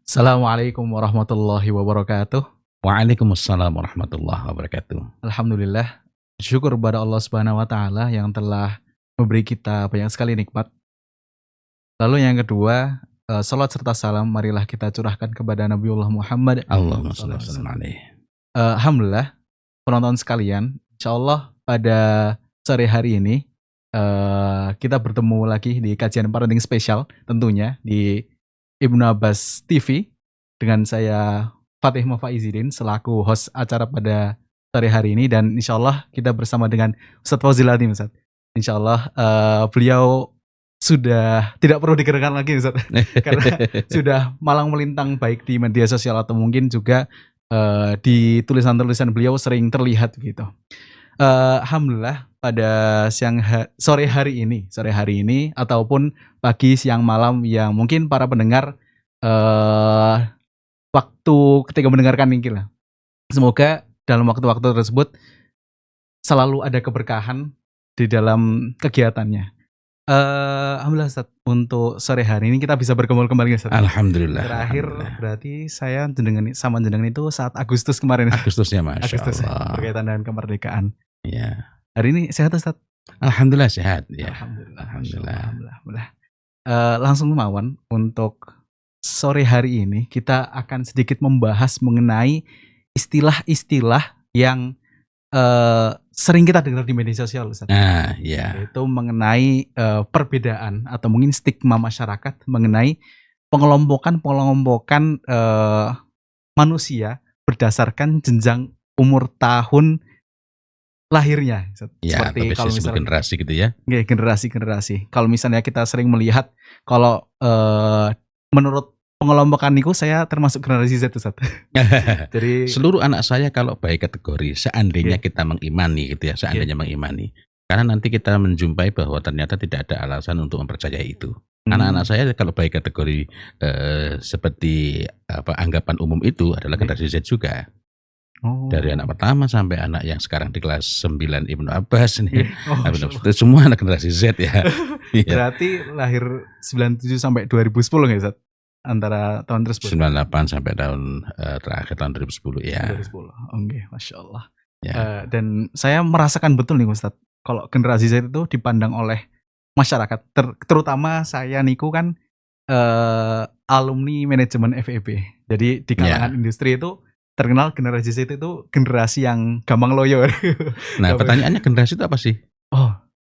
Assalamualaikum warahmatullahi wabarakatuh. Waalaikumsalam warahmatullahi wabarakatuh. Alhamdulillah, syukur kepada Allah Subhanahu wa taala yang telah memberi kita banyak sekali nikmat. Lalu yang kedua, salat serta salam marilah kita curahkan kepada Nabiullah Muhammad Allahumma shalli sallallahu wa alaihi sallim wasallam. alaih. Alhamdulillah, penonton sekalian, insyaallah pada sore hari ini kita bertemu lagi di kajian parenting spesial tentunya di Ibnu Abbas TV dengan saya Fatih Mufaizidin selaku host acara pada sore hari ini dan insyaallah kita bersama dengan Ustadz Fauzil Ladim Ustadz. Insyaallah beliau sudah tidak perlu digerakkan lagi Ustadz karena sudah malang melintang baik di media sosial atau mungkin juga di tulisan-tulisan beliau sering terlihat gitu. Alhamdulillah pada sore hari ini ataupun pagi, siang, malam yang mungkin para pendengar waktu ketika mendengarkan ini lah. Semoga dalam waktu-waktu tersebut selalu ada keberkahan di dalam kegiatannya. Alhamdulillah Ustaz, untuk sore hari ini kita bisa berkumpul kembali Ustaz. Alhamdulillah. Terakhir alhamdulillah. berarti saya sama jenengan itu saat Agustus kemarin. Agustusnya Masya Agustus Allah. berkaitan dengan kemerdekaan. Ya. Hari ini sehat Ustaz? Alhamdulillah sehat. Ya. Alhamdulillah. Alhamdulillah. Alhamdulillah. Langsung Mawan, untuk sore hari ini kita akan sedikit membahas mengenai istilah-istilah yang sering kita dengar di media sosial Ustaz. Nah, ya. Yaitu mengenai perbedaan atau mungkin stigma masyarakat mengenai pengelompokan manusia berdasarkan jenjang umur tahun lahirnya. Ya, Seperti atau kalau disebut misalnya generasi gitu ya. generasi. Kalau misalnya kita sering melihat kalau menurut pengelompokan niku saya termasuk generasi Z Ustaz. Jadi Seluruh anak saya kalau baik kategori seandainya Oke. kita mengimani gitu ya, seandainya mengimani. Karena nanti kita menjumpai bahwa ternyata tidak ada alasan untuk mempercayai itu. Anak-anak saya kalau baik kategori seperti anggapan umum itu adalah generasi Z juga. Oh. Dari anak pertama sampai anak yang sekarang di kelas 9 Ibnu Abbas nih. Oh, Itu semua anak generasi Z ya. Iya. berarti lahir 97 sampai 2010 nggak Ustaz? Antara tahun tersebut. 98 sampai tahun terakhir tahun 2010 ya. 2010. Oke, Masya Allah. Ya. Dan saya merasakan betul nih Ustaz, kalau generasi Z itu dipandang oleh masyarakat, terutama saya niku kan alumni manajemen FEB. Jadi di kalangan industri itu terkenal generasi Z itu generasi yang gampang loyo. Nah, pertanyaannya generasi itu apa sih?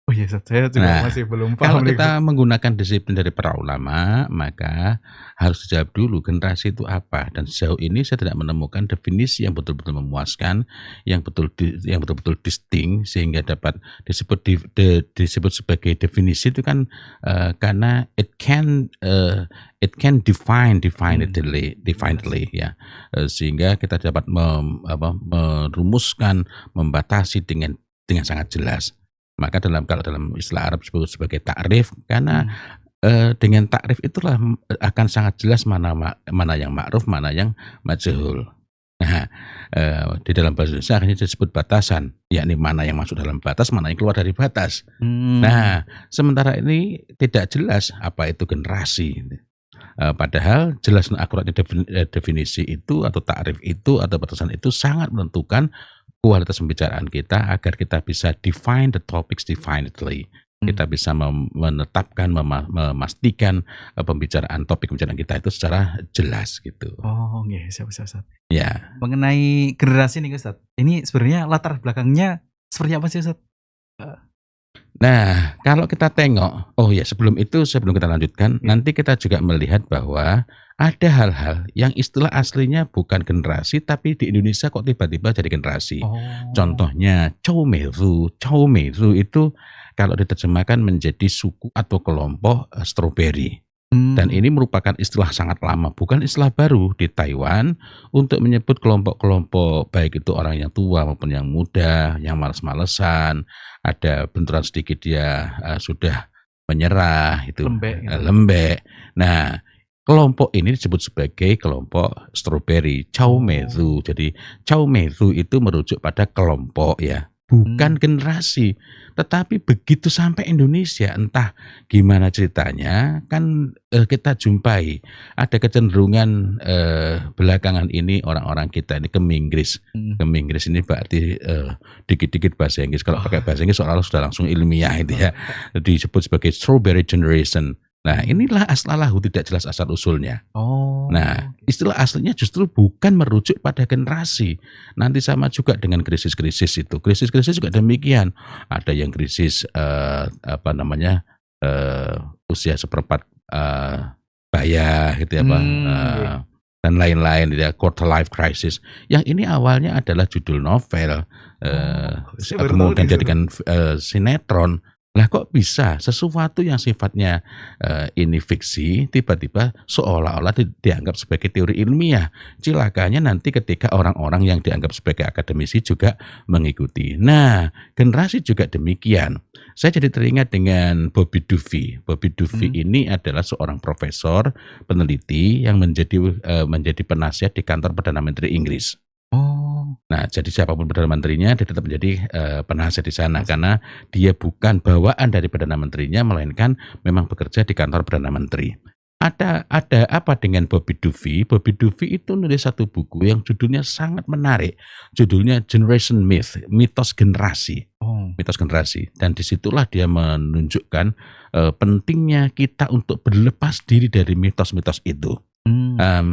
Oh iya, saya juga masih belum Kalau paham. kita menggunakan disiplin dari para ulama, maka harus dijawab dulu generasi itu apa. Dan sejauh ini saya tidak menemukan definisi yang betul-betul memuaskan, yang betul-betul distinct sehingga dapat disebut sebagai definisi itu kan karena it can definitely ya, sehingga kita dapat merumuskan, membatasi dengan sangat jelas. Maka kalau dalam istilah Arab disebut sebagai takrif, karena dengan takrif itulah akan sangat jelas mana yang ma'ruf, mana yang majhul. Nah, di dalam bahasa Indonesia akhirnya disebut batasan, yakni mana yang masuk dalam batas, mana yang keluar dari batas. Nah, sementara ini tidak jelas apa itu generasi. Padahal jelas dan akuratnya definisi itu atau takrif itu atau batasan itu sangat menentukan kualitas pembicaraan kita agar kita bisa define the topics definitely. Kita bisa menetapkan, memastikan topik pembicaraan kita itu secara jelas gitu. Oh, nggih, siap. Ya. Mengenai generasi nih Ustaz, ini sebenarnya latar belakangnya seperti apa sih Ustaz? Nah, kalau kita tengok, sebelum kita lanjutkan, nanti kita juga melihat bahwa ada hal-hal yang istilah aslinya bukan generasi, tapi di Indonesia kok tiba-tiba jadi generasi. Contohnya Chaumeru itu kalau diterjemahkan menjadi suku atau kelompok stroberi. Dan ini merupakan istilah sangat lama, bukan istilah baru di Taiwan untuk menyebut kelompok-kelompok baik itu orang yang tua maupun yang muda, yang malas-malesan, ada benturan sedikit dia sudah menyerah, itu lembek. Nah, kelompok ini disebut sebagai kelompok stroberi, Chaumeru. Jadi Chaumeru itu merujuk pada kelompok ya. bukan generasi. Tetapi begitu sampai Indonesia, entah gimana ceritanya, kan kita jumpai ada kecenderungan belakangan ini orang-orang kita ini ke Inggris. Ke Inggris ini berarti dikit-dikit bahasa Inggris. Kalau pakai bahasa Inggris seolah-olah sudah langsung ilmiah itu ya. Disebut sebagai strawberry generation. Nah, inilah aslalahu tidak jelas asal usulnya. Nah, istilah aslinya justru bukan merujuk pada generasi. Nanti sama juga dengan krisis-krisis itu. Krisis-krisis juga demikian. Ada yang krisis usia seperempat baya gitu ya Pak. Dan lain-lain ya, quarter life crisis. Yang ini awalnya adalah judul novel, kemudian dijadikan sinetron. Lah kok bisa sesuatu yang sifatnya ini fiksi tiba-tiba seolah-olah dianggap sebagai teori ilmiah. Cilakanya nanti ketika orang-orang yang dianggap sebagai akademisi juga mengikuti. Nah, generasi juga demikian. Saya jadi teringat dengan Bobby Dufy. Bobby Dufy ini adalah seorang profesor peneliti yang menjadi penasihat di kantor Perdana Menteri Inggris. Nah, jadi siapapun Perdana Menterinya dia tetap menjadi penasihat di sana karena dia bukan bawaan dari Perdana Menterinya melainkan memang bekerja di kantor Perdana Menteri. Ada apa dengan Bobby Dufy? Bobby Dufy itu nulis satu buku yang judulnya sangat menarik. Judulnya Generation Myth, mitos generasi. Mitos generasi. Dan disitulah dia menunjukkan pentingnya kita untuk berlepas diri dari mitos-mitos itu.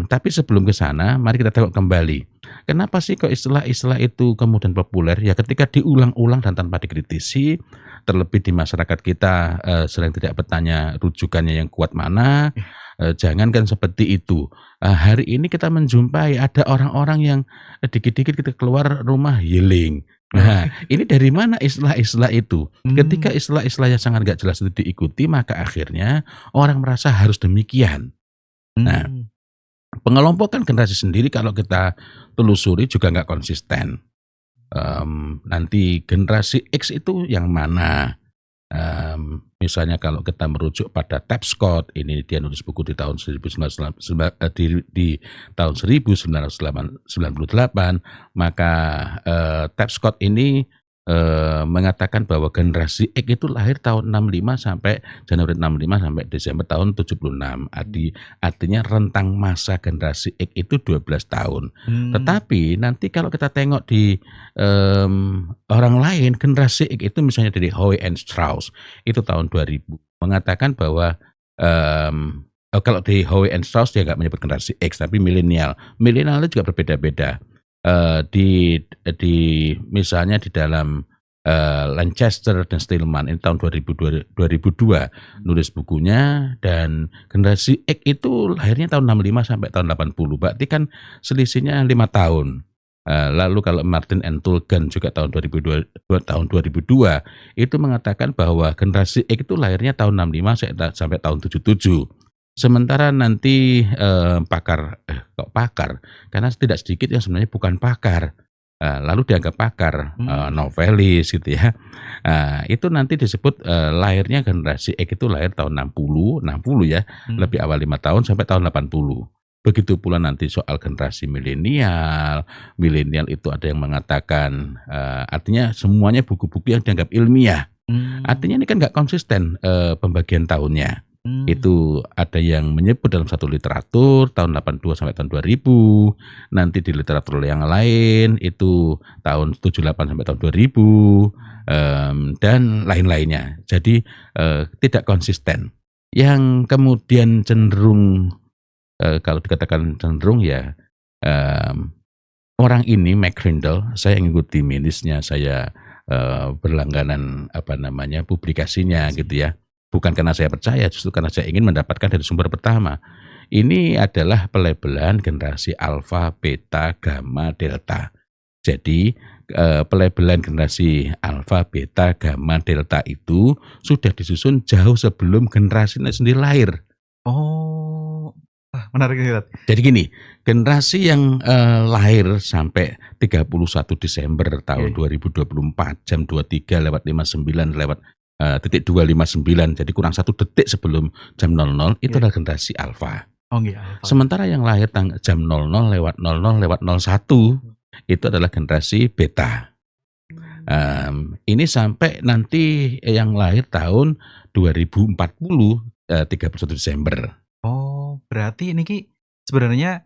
Tapi sebelum ke sana, mari kita tengok kembali. Kenapa sih kok istilah-istilah itu kemudian populer? Ya ketika diulang-ulang dan tanpa dikritisi, terlebih di masyarakat kita sering tidak bertanya rujukannya yang kuat mana. Jangankan seperti itu. Hari ini kita menjumpai ada orang-orang yang dikit-dikit kita keluar rumah yelling. Nah, ini dari mana istilah-istilah itu? Ketika istilah-istilah yang sangat gak jelas itu diikuti, maka akhirnya orang merasa harus demikian. Nah, pengelompokan generasi sendiri kalau kita telusuri juga nggak konsisten. Nanti generasi X itu yang mana? Misalnya kalau kita merujuk pada Tapscott, ini dia nulis buku di tahun 1998, maka Tapscott ini mengatakan bahwa generasi X itu lahir tahun 65 sampai Januari 65 sampai Desember tahun 76. Artinya rentang masa generasi X itu 12 tahun. Tetapi nanti kalau kita tengok di orang lain, generasi X itu misalnya dari Howe and Strauss itu tahun 2000 mengatakan bahwa kalau di Howe and Strauss dia nggak menyebut generasi X tapi milenial. Milenial itu juga berbeda-beda. Misalnya di dalam Lancaster dan Stillman ini tahun 2002 nulis bukunya, dan generasi X itu lahirnya tahun 65 sampai tahun 80, berarti kan selisihnya 5 tahun. Lalu kalau Martin and Tulgan juga tahun 2002 itu mengatakan bahwa generasi X itu lahirnya tahun 65 sampai tahun 77. Sementara nanti pakar karena tidak sedikit yang sebenarnya bukan pakar, lalu dianggap pakar, novelis gitu ya. Itu nanti disebut lahirnya generasi X itu lahir tahun 60 ya, lebih awal 5 tahun sampai tahun 80. Begitu pula nanti soal generasi milenial itu ada yang mengatakan, artinya semuanya buku-buku yang dianggap ilmiah. Artinya ini kan nggak konsisten pembagian tahunnya. Itu ada yang menyebut dalam satu literatur tahun 82 sampai tahun 2000, nanti di literatur yang lain itu tahun 78 sampai tahun 2000, dan lain-lainnya. Jadi tidak konsisten. Yang kemudian cenderung, kalau dikatakan cenderung ya, orang ini McCrindle, saya mengikuti minisnya, saya berlangganan publikasinya gitu ya. Bukan karena saya percaya, justru karena saya ingin mendapatkan dari sumber pertama. Ini adalah pelabelan generasi alfa, beta, gamma, delta. Jadi pelabelan generasi alfa, beta, gamma, delta itu sudah disusun jauh sebelum generasi sendiri lahir. Menarik banget. Jadi gini, generasi yang lahir sampai 31 Desember tahun 2024 jam 23:59 titik 259, jadi kurang 1 detik sebelum jam 00 itu adalah generasi alfa. Alpha. Sementara yang lahir jam 00:00:01 itu adalah generasi beta. Ini sampai nanti yang lahir tahun 2040, 31 Desember. Oh, berarti niki sebenarnya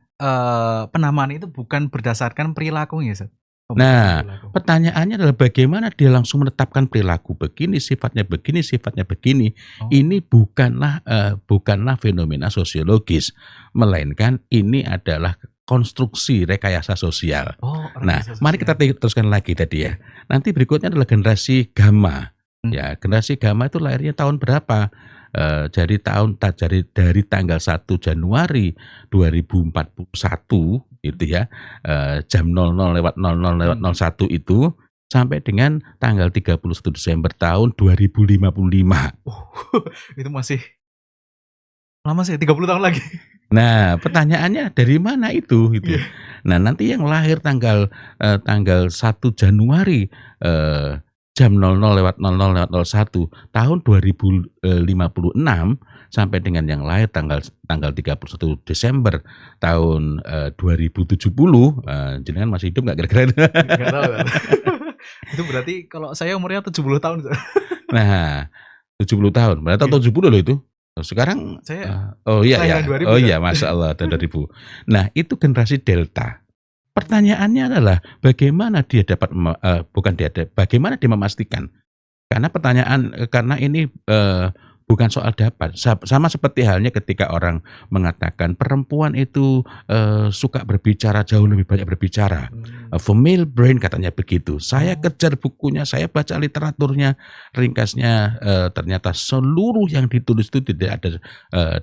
penamaan itu bukan berdasarkan perilakunya, Ustaz? Oh, bukan Nah, perilaku. pertanyaannya adalah bagaimana dia langsung menetapkan perilaku begini, sifatnya begini, sifatnya begini. Oh, Ini bukanlah fenomena sosiologis, melainkan ini adalah konstruksi rekayasa sosial. Nah, rekayasa mari kita sosial. teruskan lagi tadi ya. Nanti berikutnya adalah generasi gamma. Hmm. Ya, generasi gamma itu lahirnya tahun berapa? Dari tanggal 1 Januari 2041 itu ya, jam 00.00/01 itu sampai dengan tanggal 31 Desember tahun 2055. Itu masih lama sih, 30 tahun lagi. Nah, pertanyaannya dari mana itu gitu. Iya. Nah, nanti yang lahir tanggal 1 Januari jam 00.00/01 tahun 2056 sampai dengan yang lahir tanggal 31 Desember tahun 2070, jenengan masih hidup nggak kira-kira? Nggak tahu. Itu berarti kalau saya umurnya 70 tahun. Nah, 70 tahun. Berarti tahun 70 loh itu. Sekarang Saya oh iya ya. kelahiran 2000 Oh kan? iya, Masya Allah, tahun 2000. Nah, itu generasi Delta. Pertanyaannya adalah bagaimana dia dapat bagaimana dia memastikan? Karena ini bukan soal dapat. Sama seperti halnya ketika orang mengatakan perempuan itu suka berbicara, jauh lebih banyak berbicara. Female brain katanya begitu. Saya kejar bukunya, saya baca literaturnya, ringkasnya ternyata seluruh yang ditulis itu tidak ada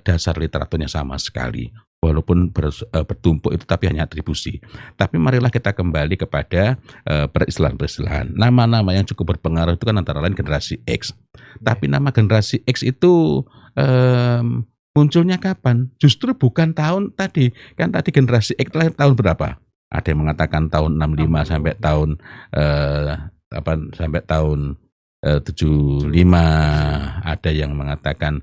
dasar literaturnya sama sekali. Walaupun bertumpuk itu tapi hanya atribusi. Tapi marilah kita kembali kepada peristilahan-peristilahan. Nama-nama yang cukup berpengaruh itu kan antara lain generasi X. Tapi nama generasi X itu munculnya kapan? Justru bukan tahun tadi. Kan tadi generasi X lahir tahun berapa? Ada yang mengatakan tahun 65 sampai tahun sampai tahun 75, ada yang mengatakan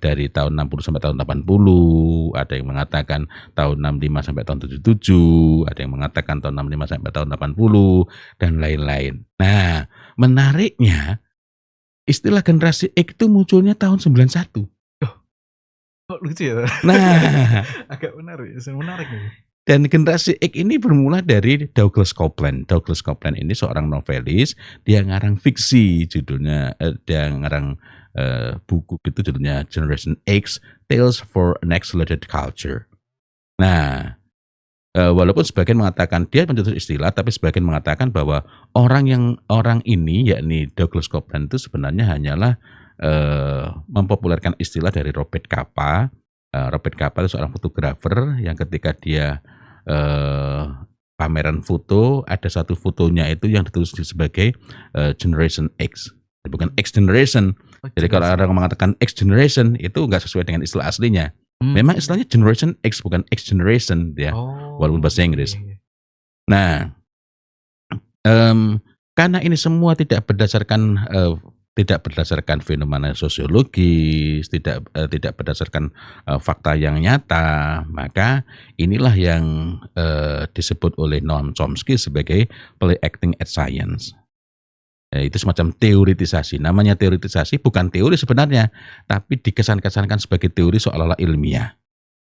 dari tahun 60 sampai tahun 80, ada yang mengatakan tahun 65 sampai tahun 77, ada yang mengatakan tahun 65 sampai tahun 80 dan lain-lain. Nah, menariknya istilah generasi X itu munculnya tahun 91. Kok lucu ya? Nah, agak menarik nih. Dan generasi X ini bermula dari Douglas Coupland. Douglas Coupland ini seorang novelis, dia ngarang fiksi, judulnya dia ngarang buku gitu judulnya Generation X, Tales for an Accelerated Culture. Nah, walaupun sebagian mengatakan dia mencetus istilah, tapi sebagian mengatakan bahwa orang ini yakni Douglas Coupland itu sebenarnya hanyalah mempopulerkan istilah dari Robert Capa. Robert Capa itu seorang fotografer yang ketika dia pameran foto, ada satu fotonya itu yang ditulis sebagai Generation X, bukan X Generation. Jadi kalau orang mengatakan X Generation itu nggak sesuai dengan istilah aslinya. Memang istilahnya Generation X bukan X Generation ya, walaupun bahasa Inggris. Nah, karena ini semua tidak berdasarkan fenomena sosiologis, tidak berdasarkan fakta yang nyata, maka inilah yang disebut oleh Noam Chomsky sebagai play acting at science. Itu semacam teoritisasi. Namanya teoritisasi bukan teori sebenarnya, tapi dikesan-kesankan sebagai teori seolah-olah ilmiah.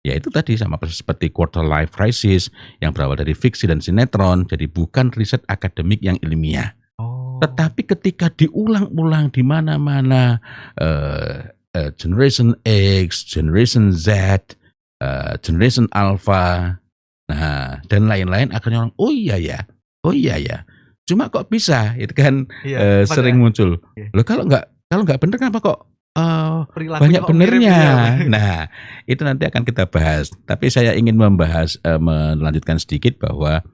Ya itu tadi sama persis seperti quarter life crisis yang berawal dari fiksi dan sinetron, jadi bukan riset akademik yang ilmiah. Tetapi ketika diulang-ulang di mana-mana Generation X, Generation Z, Generation Alpha, nah dan lain-lain akhirnya orang oh iya ya. Cuma kok bisa? Itu kan sering muncul. Loh kalau nggak bener kenapa kok banyak benernya? Nah itu nanti akan kita bahas. Tapi saya ingin melanjutkan sedikit bahwa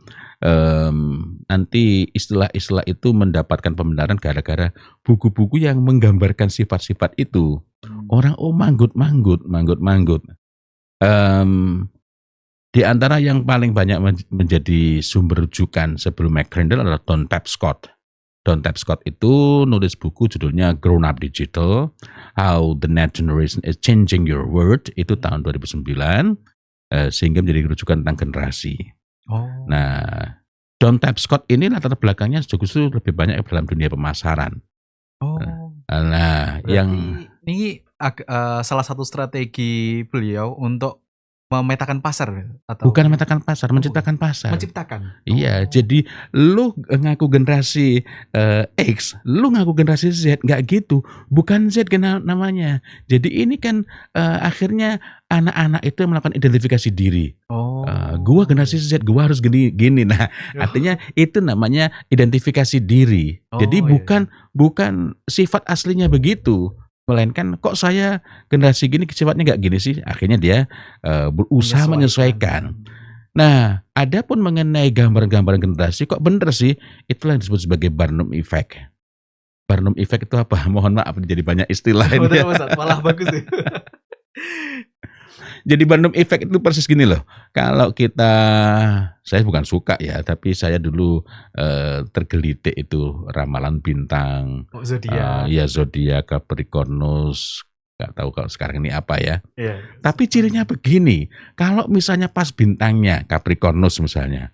nanti istilah-istilah itu mendapatkan pembenaran gara-gara buku-buku yang menggambarkan sifat-sifat itu. Orang manggut. Di antara yang paling banyak menjadi sumber rujukan sebelum McCrindle adalah Don Tapscott. Don Tapscott itu nulis buku judulnya Grown Up Digital, How the Next Generation is Changing Your World, itu tahun 2009, sehingga menjadi rujukan tentang generasi. Nah, John Tapscott ini latar belakangnya justru lebih banyak dalam dunia pemasaran. Oh, Nah, yang berarti ini salah satu strategi beliau untuk memetakan pasar atau bukan gimana? memetakan pasar, Oh, bukan. menciptakan pasar. Menciptakan? Iya, Oh. jadi lu ngaku generasi X, lu ngaku generasi Z, nggak gitu. Bukan Z namanya. Jadi ini kan akhirnya anak-anak itu melakukan identifikasi diri. Oh. Gua generasi Z, gua harus gini. Nah, artinya itu namanya identifikasi diri. Jadi Oh, iya. bukan sifat aslinya begitu, melainkan kok saya generasi gini sifatnya nggak gini sih. Akhirnya dia berusaha menyesuaikan. Nah, adapun mengenai gambaran-gambaran generasi kok bener sih, itulah yang disebut sebagai Barnum Effect. Barnum Effect itu apa? Mohon maaf jadi banyak istilah ini. Betul, Ustaz. Malah bagus sih. Jadi Barnum Effect itu persis gini loh. Kalau saya bukan suka ya, tapi saya dulu tergelitik itu ramalan bintang. Oh, zodiak. Ya zodiak, Capricornus, nggak tahu kalau sekarang ini apa ya. Iya. Tapi cirinya begini, kalau misalnya pas bintangnya Capricornus misalnya,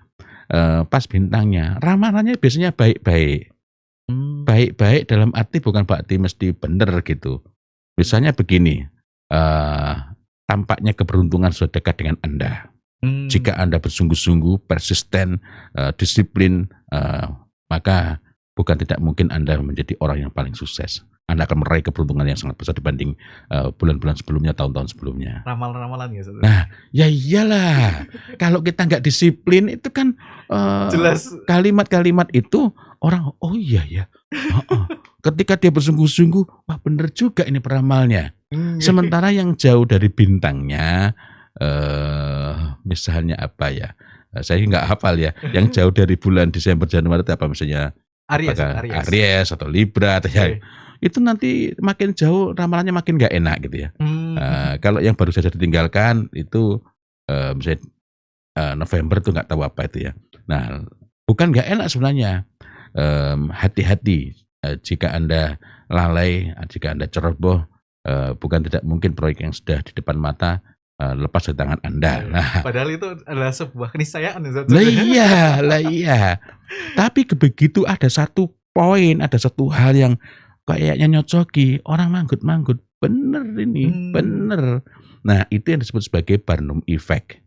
pas bintangnya ramalannya biasanya baik-baik. Baik-baik dalam arti bukan berarti mesti benar gitu. Misalnya begini, tampaknya keberuntungan sudah dekat dengan Anda. Jika Anda bersungguh-sungguh, persisten, disiplin, maka bukan tidak mungkin Anda menjadi orang yang paling sukses. Anda akan meraih keberuntungan yang sangat besar dibanding bulan-bulan sebelumnya, tahun-tahun sebelumnya. Ramalan-ramalan ya, Ustaz? Nah, ya iyalah. Kalau kita nggak disiplin itu kan Jelas. kalimat-kalimat itu orang, oh iya ya. Ketika dia bersungguh-sungguh, wah bener juga ini peramalnya. Sementara yang jauh dari bintangnya, misalnya apa ya? Saya nggak hafal ya. Yang jauh dari bulan Desember, Januari itu apa misalnya? Aries atau Libra atau ya. Itu nanti makin jauh ramalannya makin nggak enak gitu ya. Kalau yang baru saja ditinggalkan itu misalnya November tuh nggak tahu apa itu ya. Nah, bukan nggak enak sebenarnya. Hati-hati jika Anda lalai, jika Anda ceroboh, bukan tidak mungkin proyek yang sudah di depan mata lepas dari tangan Anda. Nah, padahal itu adalah sebuah keniscayaan. Lah iya. Tapi begitu ada satu poin, ada satu hal yang kayaknya nyocoki, orang manggut-manggut. Bener ini, bener. Nah, itu yang disebut sebagai Barnum Effect.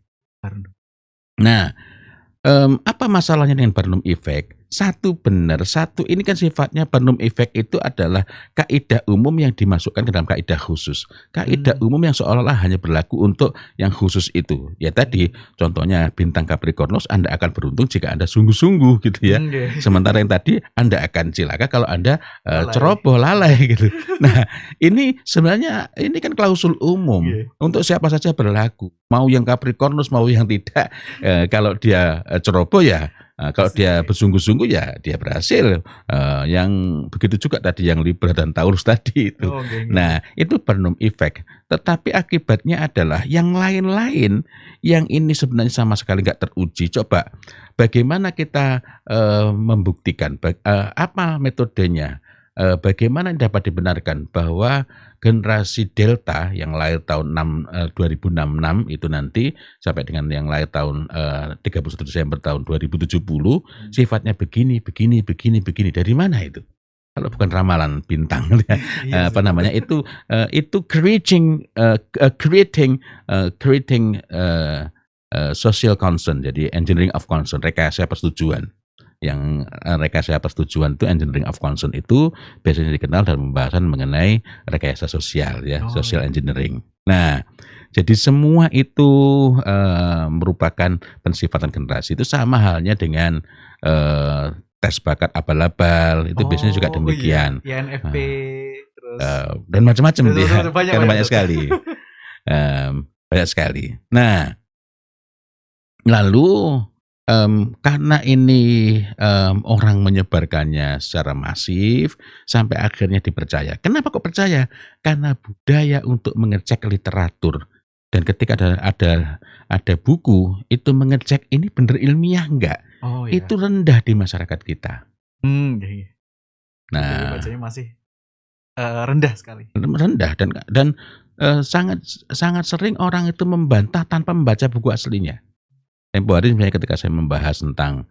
Nah, apa masalahnya dengan Barnum Effect? Satu benar, satu ini kan sifatnya Barnum Effect itu adalah kaidah umum yang dimasukkan ke dalam kaidah khusus. Kaidah umum yang seolah-olah hanya berlaku untuk yang khusus itu. Ya tadi contohnya bintang Capricornus, Anda akan beruntung jika Anda sungguh-sungguh gitu ya. Sementara yang tadi Anda akan cilaka kalau Anda ceroboh, lalai gitu. Nah, ini sebenarnya ini kan klausul umum untuk siapa saja berlaku. Mau yang Capricornus mau yang tidak, kalau dia ceroboh ya. Kalau dia bersungguh-sungguh ya dia berhasil. Yang begitu juga tadi yang Libra dan Taurus tadi itu. Nah, itu Barnum Effect. Tetapi akibatnya adalah yang lain-lain yang ini sebenarnya sama sekali nggak teruji. Coba bagaimana kita membuktikan apa metodenya? Bagaimana dapat dibenarkan bahwa generasi Delta yang lahir tahun 2066 itu nanti sampai dengan yang lahir tahun 31 Desember tahun 2070 sifatnya begini. Dari mana itu? Kalau bukan ramalan bintang, apa namanya itu creating social concern, jadi engineering of concern, rekayasa persetujuan. Yang rekayasa persetujuan itu engineering of concern itu biasanya dikenal dalam pembahasan mengenai rekayasa sosial ya, social engineering. Nah, jadi semua itu merupakan pensifatan generasi. Itu sama halnya dengan tes bakat abal-abal itu biasanya juga demikian. INFP terus dan macam-macam dia. Karena banyak sekali. Banyak sekali. Nah, lalu karena ini orang menyebarkannya secara masif sampai akhirnya dipercaya. Kenapa kok percaya? Karena budaya untuk mengecek literatur dan ketika ada buku itu mengecek ini benar ilmiah enggak? Itu rendah di masyarakat kita. Nah, bacanya masih rendah sekali. Rendah dan sangat sering orang itu membantah tanpa membaca buku aslinya. Tempo hari misalnya ketika saya membahas tentang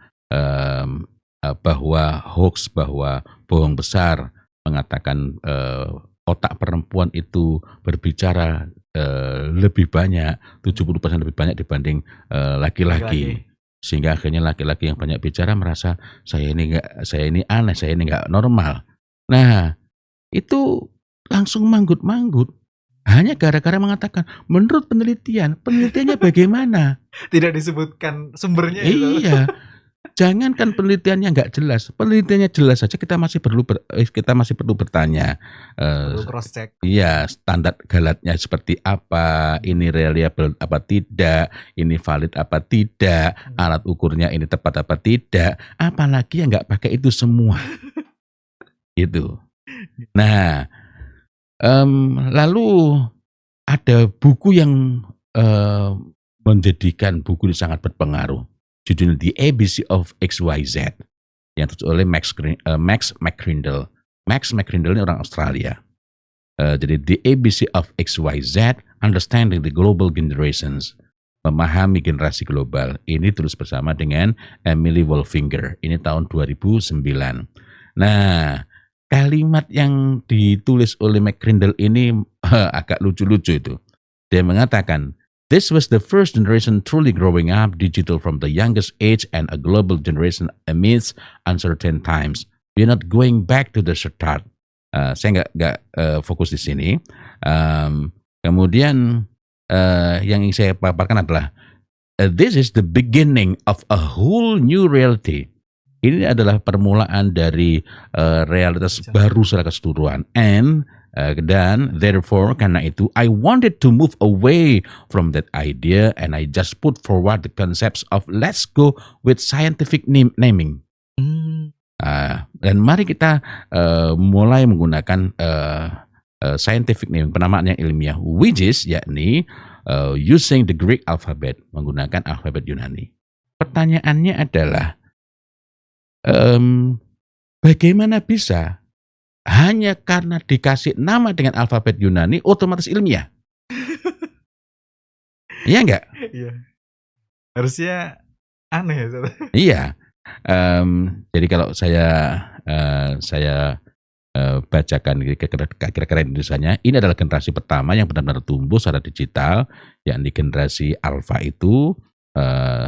bahwa hoax, bahwa bohong besar mengatakan otak perempuan itu berbicara lebih banyak, 70% lebih banyak dibanding laki-laki. Laki-laki. Sehingga akhirnya laki-laki yang banyak bicara merasa saya ini aneh, saya ini nggak normal. Nah, itu langsung manggut-manggut. Hanya gara-gara mengatakan, menurut penelitiannya bagaimana? Tidak disebutkan sumbernya itu. Iya, jangankan penelitiannya nggak jelas, penelitiannya jelas saja kita masih perlu bertanya. Perlu cross check. Iya, standar galatnya seperti apa, ini reliable apa tidak, ini valid apa tidak, alat ukurnya ini tepat apa tidak, apalagi yang nggak pakai itu semua. Itu. Nah, lalu ada buku yang menjadikan buku ini sangat berpengaruh. Judulnya The ABC of XYZ yang ditulis oleh Max McCrindle. Max McCrindle ini orang Australia. Jadi The ABC of XYZ, Understanding the Global Generations, memahami generasi global. Ini terus bersama dengan Emily Wolfinger. Ini tahun 2009. Nah, kalimat yang ditulis oleh McCrindle ini agak lucu-lucu itu. Dia mengatakan, this was the first generation truly growing up digital from the youngest age and a global generation amidst uncertain times. We're not going back to the start. Saya nggak fokus di sini. Kemudian yang ingin saya paparkan adalah this is the beginning of a whole new reality. Ini adalah permulaan dari realitas baru secara keseluruhan. Dan therefore karena itu I wanted to move away from that idea and I just put forward the concepts of let's go with scientific naming. Dan mari kita mulai menggunakan scientific name, penamaan yang ilmiah, which is yakni using the Greek alphabet, menggunakan alfabet Yunani. Pertanyaannya adalah bagaimana bisa hanya karena dikasih nama dengan alfabet Yunani otomatis ilmiah? Iya enggak? Iya. Harusnya aneh ya. Iya. Jadi kalau saya bacakan kira-kira Indonesianya, ini adalah generasi pertama yang benar-benar tumbuh secara digital, yakni generasi alfa itu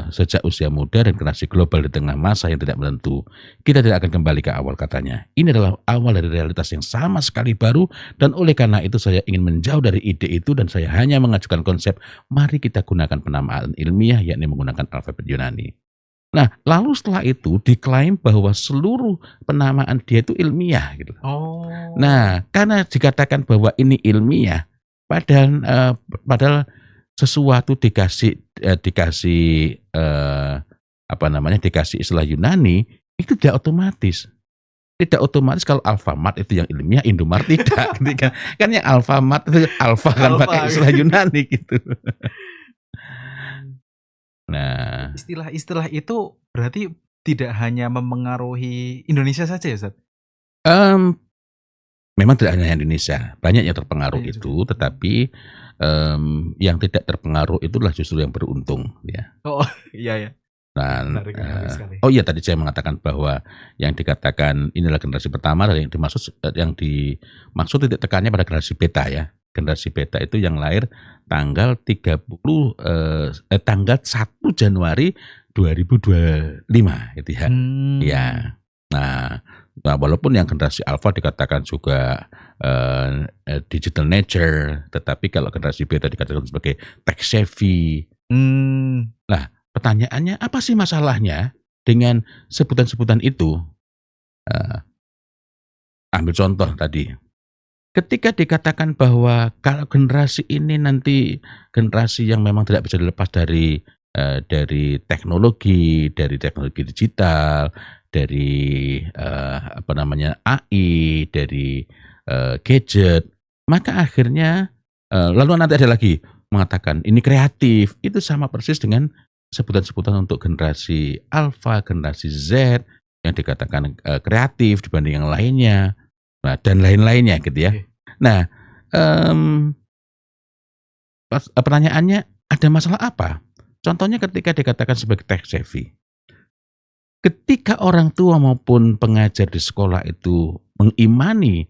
sejak usia muda dan generasi global di tengah masa yang tidak menentu. Kita tidak akan kembali ke awal katanya. Ini adalah awal dari realitas yang sama sekali baru dan oleh karena itu saya ingin menjauh dari ide itu dan saya hanya mengajukan konsep mari kita gunakan penamaan ilmiah yakni menggunakan alfabet Yunani. Nah, lalu setelah itu diklaim bahwa seluruh penamaan dia itu ilmiah gitu. Nah, karena dikatakan bahwa ini ilmiah, padahal sesuatu dikasih istilah Yunani itu tidak otomatis. Tidak otomatis kalau Alfamart itu yang ilmiah, Indomart tidak. Kan yang Alfamart itu alfa kan pakai istilah Yunani gitu. Nah, istilah-istilah itu berarti tidak hanya memengaruhi Indonesia saja ya, Ustaz? Memang tidak hanya Indonesia, banyak yang terpengaruh itu, tetapi yang tidak terpengaruh itulah justru yang beruntung, ya. Oh iya ya. Nah, tadi saya mengatakan bahwa yang dikatakan inilah generasi pertama yang dimaksud titik tekannya pada generasi beta ya. Generasi beta itu yang lahir tanggal 1 Januari 2025 gitu ya. Ya. Nah, walaupun yang generasi alpha dikatakan juga digital nature, tetapi kalau generasi beta dikatakan sebagai tech savvy. Nah, pertanyaannya apa sih masalahnya dengan sebutan-sebutan itu? Ambil contoh tadi. Ketika dikatakan bahwa kalau generasi ini nanti generasi yang memang tidak bisa dilepas dari teknologi digital, dari AI, dari gadget, maka akhirnya lalu nanti ada lagi mengatakan ini kreatif, itu sama persis dengan sebutan-sebutan untuk generasi alpha, generasi Z yang dikatakan kreatif dibanding yang lainnya. Nah, dan lain-lainnya gitu ya. Nah, pertanyaannya ada masalah apa? Contohnya ketika dikatakan sebagai tech savvy. ketika orang tua maupun pengajar di sekolah itu mengimani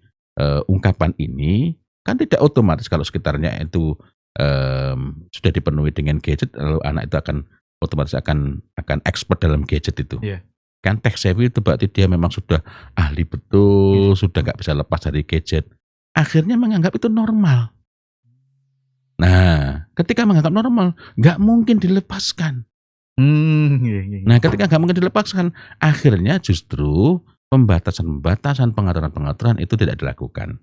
ungkapan ini, kan tidak otomatis kalau sekitarnya itu sudah dipenuhi dengan gadget, lalu anak itu akan otomatis akan expert dalam gadget itu. Iya. Kan tech savvy itu berarti dia memang sudah ahli betul, sudah nggak bisa lepas dari gadget. Akhirnya menganggap itu normal. Nah, ketika menganggap normal, nggak mungkin dilepaskan. Iya, iya. Nah, ketika nggak mungkin dilepaskan, akhirnya justru pembatasan-pembatasan, pengaturan-pengaturan itu tidak dilakukan.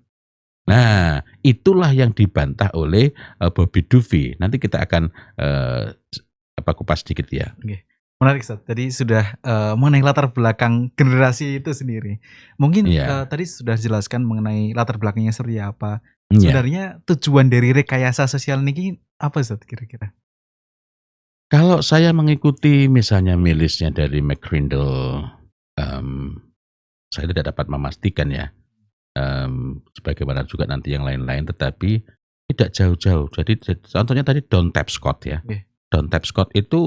Nah, itulah yang dibantah oleh Bobby Duvie. Nanti kita akan kupas sedikit ya. Oke. Menarik, Ustaz. Tadi sudah mengenai latar belakang generasi itu sendiri. Mungkin Iya. tadi sudah dijelaskan mengenai latar belakangnya seperti apa. Iya. Sebenarnya tujuan dari rekayasa sosial ini apa, Ustaz, kira-kira? Kalau saya mengikuti misalnya milisnya dari McCrindle, saya tidak dapat memastikan ya, sebagaimana juga nanti yang lain-lain, tetapi tidak jauh-jauh. Jadi contohnya tadi Don Tapscott ya. Oke. Don Tapscott itu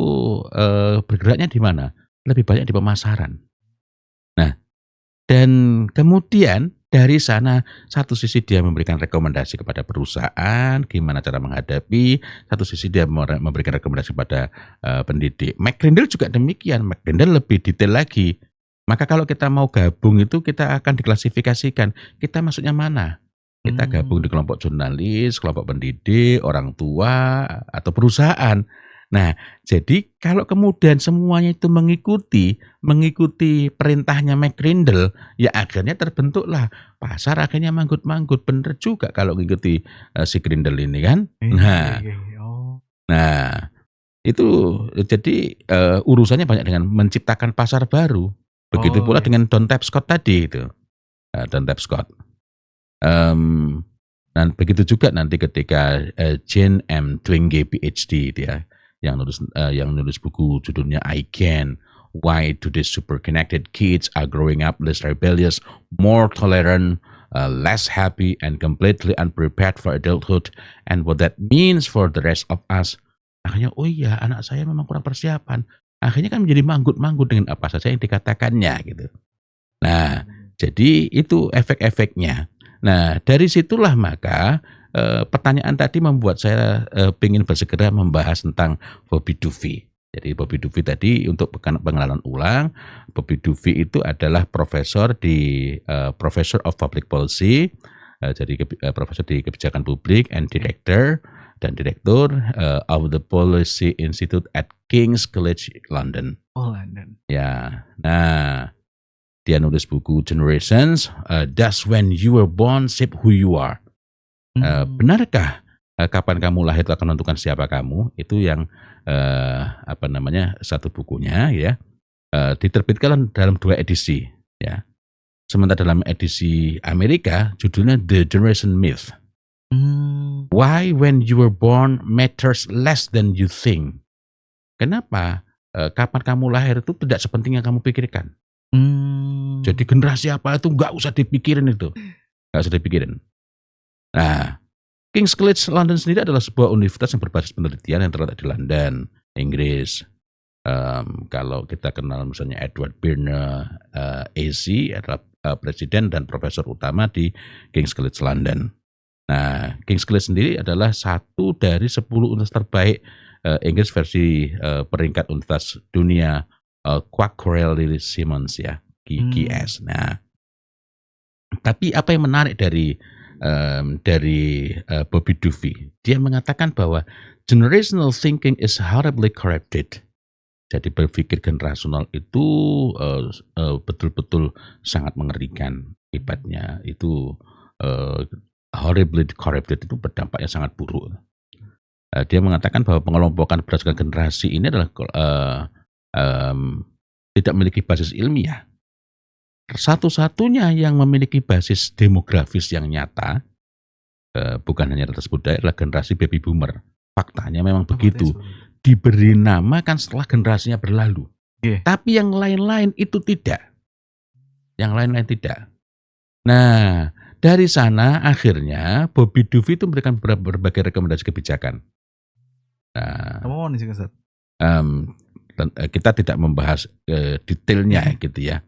bergeraknya di mana? Lebih banyak di pemasaran. Nah, dan kemudian dari sana satu sisi dia memberikan rekomendasi kepada perusahaan gimana cara menghadapi, satu sisi dia memberikan rekomendasi kepada pendidik. McCrindle juga demikian. McCrindle lebih detail lagi. Maka kalau kita mau gabung itu kita akan diklasifikasikan. Kita masuknya mana? Kita gabung di kelompok jurnalis, kelompok pendidik, orang tua, atau perusahaan. Nah, jadi kalau kemudian semuanya itu mengikuti perintahnya McCrindle, ya akhirnya terbentuklah pasar akhirnya manggut-manggut. Bener juga kalau mengikuti si Crindle ini kan. Nah, itu jadi urusannya banyak dengan menciptakan pasar baru. Begitu pula dengan Don Tapscott tadi itu. Don Tapscott. Dan begitu juga nanti ketika Jane M. Twenge PhD dia yang nulis buku judulnya I Can, Why Today's Super Connected Kids Are Growing Up Less Rebellious, More Tolerant, Less Happy, and Completely Unprepared for Adulthood, and What That Means for the Rest of Us. Akhirnya, oh iya, anak saya memang kurang persiapan. Akhirnya kan menjadi manggut-manggut dengan apa saja yang dikatakannya gitu. Nah, jadi itu efek-efeknya. Nah, dari situlah maka pertanyaan tadi membuat saya ingin bersegera membahas tentang Bobby Duvie. Jadi Bobby Duvie tadi untuk pengenalan ulang, Bobby Duvie itu adalah profesor Professor of Public Policy, jadi profesor di kebijakan publik and direktur of the Policy Institute at King's College London. Oh, London. Ya, nah dia nulis buku Generations, Does When You Were Born Shape Who You Are. Benarkah kapan kamu lahir itu akan menentukan siapa kamu? Itu yang satu bukunya ya. Diterbitkan dalam 2 edisi ya. Sementara dalam edisi Amerika judulnya The Generation Myth. Why When You Were Born Matters Less Than You Think. Kenapa kapan kamu lahir itu tidak sepenting yang kamu pikirkan. Jadi generasi apa itu nggak usah dipikirin itu. Nggak usah dipikirin. Nah, King's College London sendiri adalah sebuah universitas yang berbasis penelitian yang terletak di London, Inggris. Kalau kita kenal misalnya Edward Byrne, AC adalah presiden dan profesor utama di King's College London. Nah, King's College sendiri adalah satu dari 10 universitas terbaik Inggris versi peringkat universitas dunia Quacquarelli Symonds ya, QS. Nah, tapi apa yang menarik dari Bobby Duvie, dia mengatakan bahwa generational thinking is horribly corrupted. Jadi berpikir generasional itu betul-betul sangat mengerikan akibatnya. Itu horribly corrupted, itu berdampaknya sangat buruk. Dia mengatakan bahwa pengelompokan berdasarkan generasi ini adalah tidak memiliki basis ilmiah. Satu-satunya yang memiliki basis demografis yang nyata, bukan hanya atas budaya, adalah generasi baby boomer. Faktanya memang begitu. Diberi nama kan setelah generasinya berlalu. Tapi yang lain-lain itu tidak. Yang lain-lain tidak. Nah, dari sana akhirnya Bobby Duvie itu memberikan berbagai rekomendasi kebijakan. Nah, kita tidak membahas detailnya gitu ya.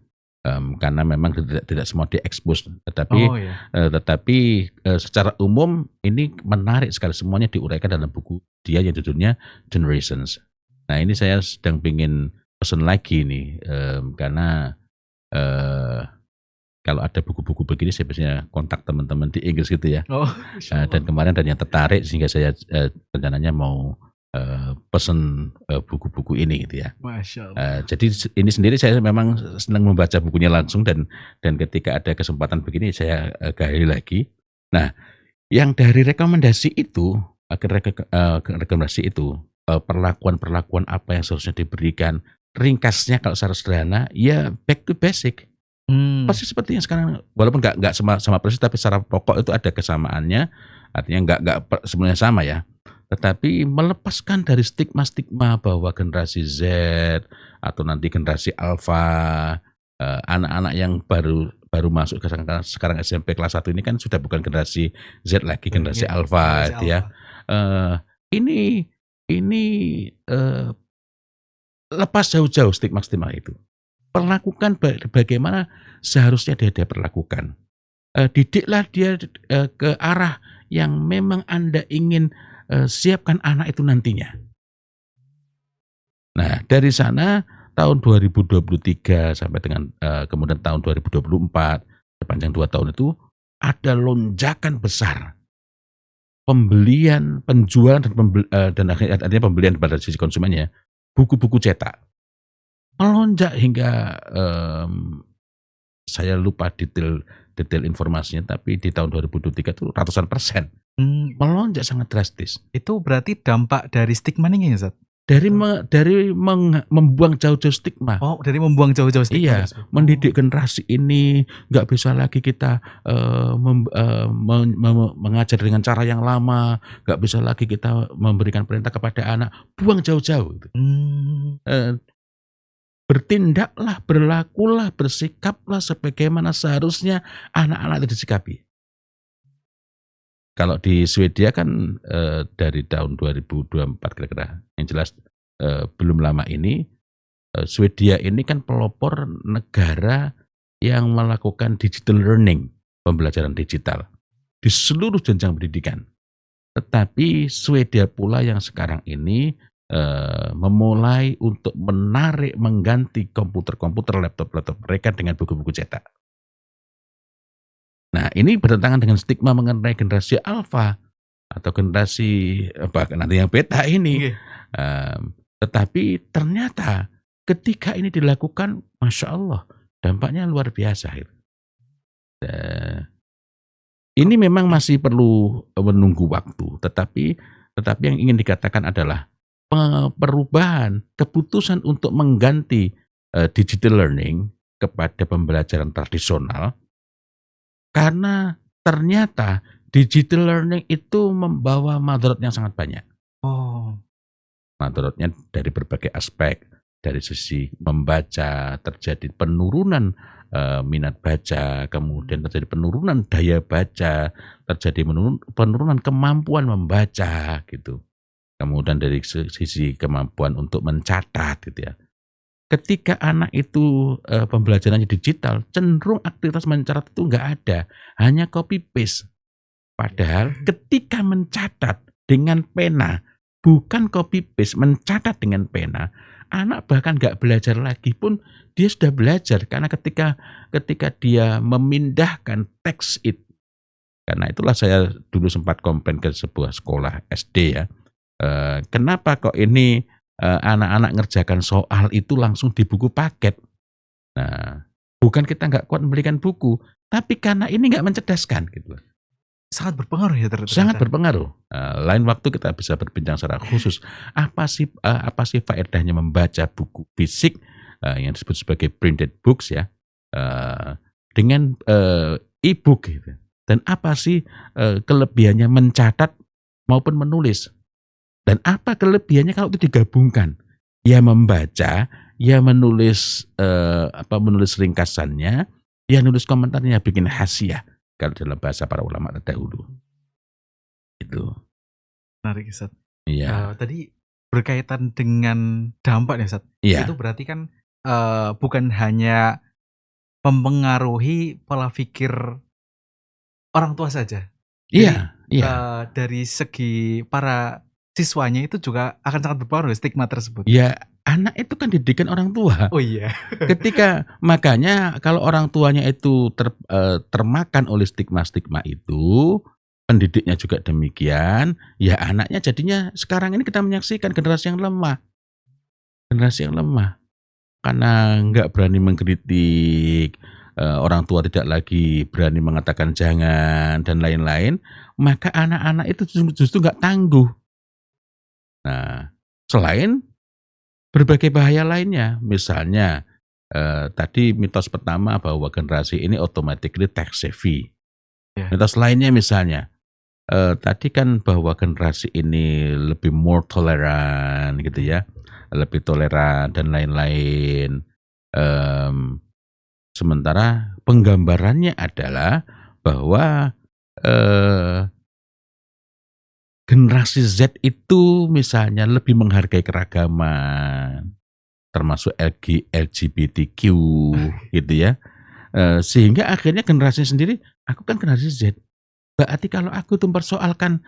Karena memang tidak semua diekspos, tetapi Oh ya. secara umum ini menarik sekali, semuanya diuraikan dalam buku dia yang judulnya Generations. Nah, ini saya sedang pingin pesen lagi nih, karena kalau ada buku-buku begini saya biasanya kontak teman-teman di Inggris gitu ya. Oh, Dan kemarin ada yang tertarik sehingga saya rencananya mau pesen buku-buku ini gitu ya. Masya Allah. Jadi ini sendiri saya memang senang membaca bukunya langsung, dan ketika ada kesempatan begini saya gali lagi. Nah, yang dari rekomendasi itu, rekomendasi itu, perlakuan-perlakuan apa yang seharusnya diberikan, ringkasnya kalau secara sederhana, ya back to basic. Pasti seperti yang sekarang, walaupun nggak sama persis, tapi secara pokok itu ada kesamaannya, artinya nggak sebenarnya sama ya. Tetapi melepaskan dari stigma-stigma bahwa generasi Z atau nanti generasi Alpha, anak-anak yang baru masuk ke sekarang SMP kelas 1 ini kan sudah bukan generasi Z lagi, generasi Iya, Alpha generasi itu ya. Ini lepas jauh-jauh stigma-stigma itu. Perlakukan bagaimana seharusnya dia perlakukan. Didiklah dia ke arah yang memang Anda ingin siapkan anak itu nantinya. Nah, dari sana tahun 2023 sampai dengan kemudian tahun 2024, sepanjang 2 tahun itu ada lonjakan besar pembelian, penjualan dan artinya pembelian pada sisi konsumennya, buku-buku cetak. Melonjak hingga saya lupa detail informasinya, tapi di tahun 2023 itu ratusan persen. Melonjak sangat drastis. Itu berarti dampak dari stigma nih ya, Zat? Dari membuang jauh-jauh stigma. Oh, dari membuang jauh-jauh stigma. Iya, mendidik generasi ini nggak bisa lagi kita mengajar dengan cara yang lama, nggak bisa lagi kita memberikan perintah kepada anak, buang jauh-jauh. Bertindaklah, berlakulah, bersikaplah sebagaimana seharusnya anak-anak itu disikapi. Kalau di Swedia kan dari tahun 2024 kira-kira, yang jelas belum lama ini, Swedia ini kan pelopor negara yang melakukan digital learning, pembelajaran digital di seluruh jenjang pendidikan. Tetapi Swedia pula yang sekarang ini memulai untuk mengganti komputer-komputer, laptop-laptop mereka dengan buku-buku cetak. Nah, ini bertentangan dengan stigma mengenai generasi alfa atau generasi nanti yang beta ini. Tetapi ternyata ketika ini dilakukan, Masya Allah, dampaknya luar biasa. Ini memang masih perlu menunggu waktu, tetapi yang ingin dikatakan adalah perubahan keputusan untuk mengganti digital learning kepada pembelajaran tradisional, karena ternyata digital learning itu membawa madarat yang sangat banyak. Madaratnya dari berbagai aspek, dari sisi membaca terjadi penurunan minat baca, kemudian terjadi penurunan daya baca, terjadi penurunan kemampuan membaca gitu. Kemudian dari sisi kemampuan untuk mencatat gitu ya. Ketika anak itu pembelajarannya digital, cenderung aktivitas mencatat itu nggak ada, hanya copy paste. Padahal ketika mencatat dengan pena, bukan copy paste, mencatat dengan pena, anak bahkan nggak belajar lagi pun dia sudah belajar, karena ketika dia memindahkan teks itu. Karena itulah saya dulu sempat komplain ke sebuah sekolah SD ya. Kenapa kok ini anak-anak ngerjakan soal itu langsung di buku paket? Nah, bukan kita nggak kuat memberikan buku, tapi karena ini nggak mencerdaskan gitu. Sangat berpengaruh ya ternyata. Sangat berpengaruh. Lain waktu kita bisa berbincang secara khusus apa sih faedahnya membaca buku fisik yang disebut sebagai printed books ya, dengan e-book gitu. Dan apa sih kelebihannya mencatat maupun menulis? Dan apa kelebihannya kalau itu digabungkan? Ya membaca, ya menulis menulis ringkasannya, ya nulis komentarnya, bikin hasiah kalau dalam bahasa para ulama terdahulu. Itu. Menarik, Ustaz. Iya. Tadi berkaitan dengan dampak ya, Ustaz. Itu Iya, berarti kan, bukan hanya mempengaruhi pola pikir orang tua saja. Jadi, iya, iya, dari segi para siswanya itu juga akan sangat berpengaruh stigma tersebut? ya anak itu kan didikan orang tua. Oh iya. Makanya kalau orang tuanya itu termakan oleh stigma-stigma itu, pendidiknya juga demikian, ya anaknya jadinya sekarang ini kita menyaksikan generasi yang lemah. Karena nggak berani mengkritik, orang tua tidak lagi berani mengatakan jangan dan lain-lain, maka anak-anak itu justru nggak tangguh. Nah, selain berbagai bahaya lainnya, misalnya, tadi mitos pertama bahwa generasi ini automatically tech savvy. Ya. Mitos lainnya misalnya, tadi kan bahwa generasi ini lebih more toleran gitu ya, lebih toleran dan lain-lain. Mmm, Sementara penggambarannya adalah bahwa, eee, generasi Z itu misalnya lebih menghargai keragaman. Termasuk LGBTQ gitu ya, sehingga akhirnya generasi sendiri, aku kan generasi Z, berarti kalau aku tuh mempersoalkan,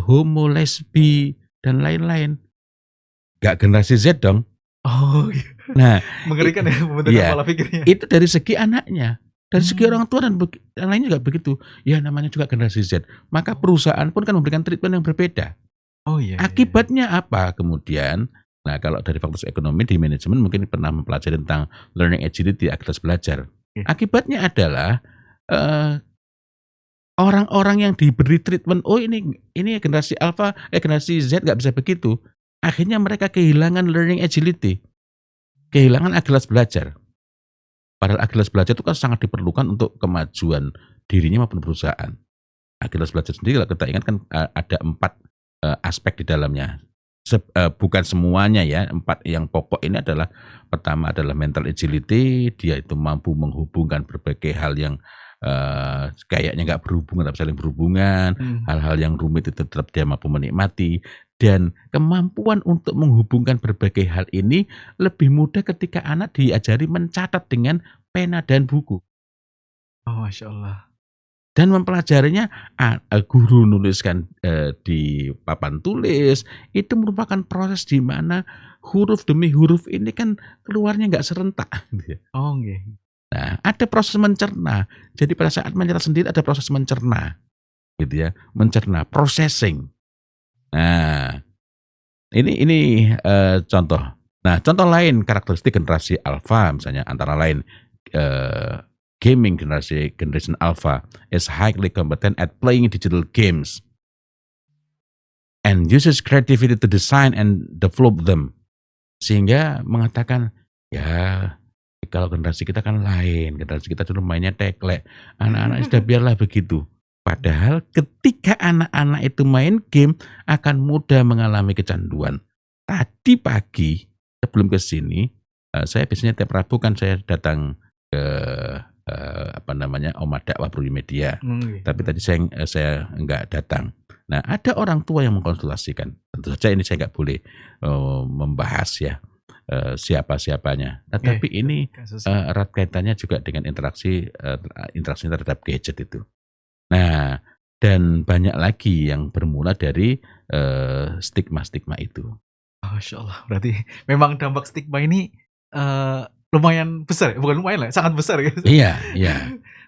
homo, lesbi, dan lain-lain, nggak generasi Z dong. Oh, iya. Nah, i Mengerikan ya pembentukan iya, pola pikirnya. itu dari segi anaknya, dari segi Mmm. orang tua dan yang lainnya juga begitu, ya namanya juga generasi Z, maka perusahaan pun kan memberikan treatment yang berbeda. Oh, iya iya iya. Akibatnya apa kemudian? Nah, kalau dari fakultas ekonomi di manajemen mungkin pernah mempelajari tentang learning agility, agilitas belajar. Iya. Akibatnya adalah, eee, orang-orang yang diberi treatment, "Oh ini generasi alfa, generasi Z nggak bisa begitu." Akhirnya mereka kehilangan learning agility, kehilangan agilitas belajar. Padahal agilitas belajar itu kan sangat diperlukan untuk kemajuan dirinya maupun perusahaan. Agilitas belajar sendiri kalau kita ingat kan, ada 4 aspek di dalamnya. Bukan semuanya ya, 4 yang pokok ini adalah, pertama adalah mental agility, dia itu mampu menghubungkan berbagai hal yang, kayaknya nggak berhubungan tapi saling berhubungan, Mhm. hal-hal yang rumit itu tetap dia mampu menikmati, dan kemampuan untuk menghubungkan berbagai hal ini lebih mudah ketika anak diajari mencatat dengan pena dan buku. Oh, masya Allah. Dan mempelajarinya, guru nuliskan, di papan tulis, itu merupakan proses di mana huruf demi huruf ini kan keluarnya nggak serentak gitu ya. Oh, nggih. Nah, ada proses mencerna. Jadi pada saat mencerna sendiri ada proses mencerna gitu ya, mencerna, processing. Nah, ini contoh. Nah, contoh lain karakteristik generasi alfa misalnya antara lain, eee, gaming generation alpha is highly competent at playing digital games and uses creativity to design and develop them. Sehingga mengatakan, "Ya, kalau generasi kita kan lain, generasi kita dulu mainnya teklek, anak-anak sudah biarlah begitu." Padahal ketika anak-anak itu main game akan mudah mengalami kecanduan. Tadi pagi sebelum ke sini, saya biasanya tiap Rabu kan saya datang ke, apa namanya, Omah Dakwah Media. Nggih. Tapi tadi saya enggak datang. Nah, ada orang tua yang mengkonsultasikan. Tentu saja ini saya nggak boleh, membahas ya, siapa-siapanya. Nggih, Tetapi ini, kasusnya. erat kaitannya juga dengan interaksi terhadap gadget itu. Nah, dan banyak lagi yang bermula dari, stigma-stigma itu. Oh, masya Allah. Berarti memang dampak stigma ini, eee, lumayan besar ya? Bukan lumayan lah, sangat besar ya? Iya, iya.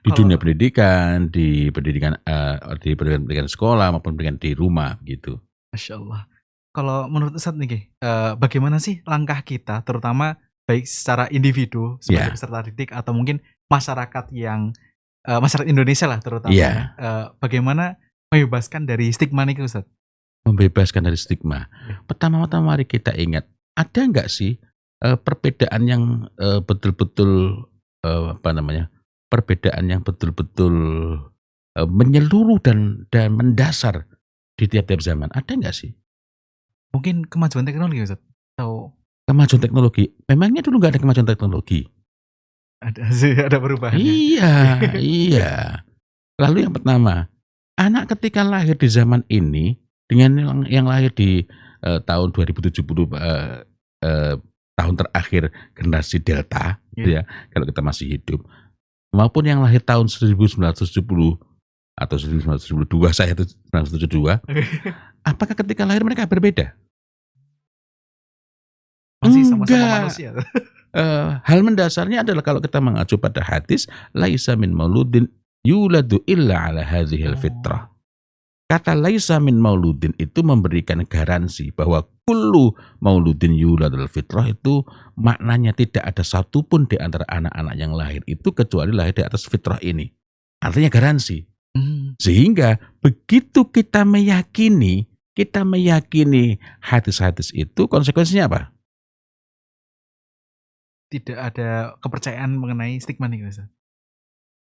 Di dunia Kalau pendidikan, di pendidikan sekolah maupun pendidikan di rumah gitu. masya Allah. Kalau menurut Ustadz nih, bagaimana sih langkah kita terutama baik secara individu sebagai Iya, peserta didik atau mungkin masyarakat yang, masyarakat Indonesia lah terutama ya, iya, bagaimana membebaskan dari stigma nih Ustadz? membebaskan dari stigma. Iya. Pertama-tama mari kita ingat, ada nggak sih, perbedaan yang, betul-betul, apa namanya, perbedaan yang betul-betul, menyeluruh dan mendasar di tiap-tiap zaman, ada nggak sih? Mungkin kemajuan teknologi Ustadz? Atau Kemajuan teknologi, memangnya dulu nggak ada kemajuan teknologi? ada sih, ada perubahannya? Iya, iya. Lalu yang pertama, anak ketika lahir di zaman ini, dengan yang lahir di tahun 2070, tahun terakhir generasi Delta, gitu ya, kalau kita masih hidup, maupun yang lahir tahun 1970 atau 1972, saya itu 1972, apakah ketika lahir mereka berbeda? Masih sama-sama Enggak. manusia. Hal mendasarnya adalah kalau kita mengacu pada hadis, laisa min mauludin yuladu illa ala hadhil fitrah. Kata laisa min mauludin itu memberikan garansi bahwa kullu mauludin yuladul fitrah itu maknanya tidak ada satupun di antara anak-anak yang lahir itu kecuali lahir di atas fitrah ini. Artinya garansi. Sehingga begitu kita meyakini hadis-hadis itu, konsekuensinya apa? Tidak ada kepercayaan mengenai stigma nih, Ustaz.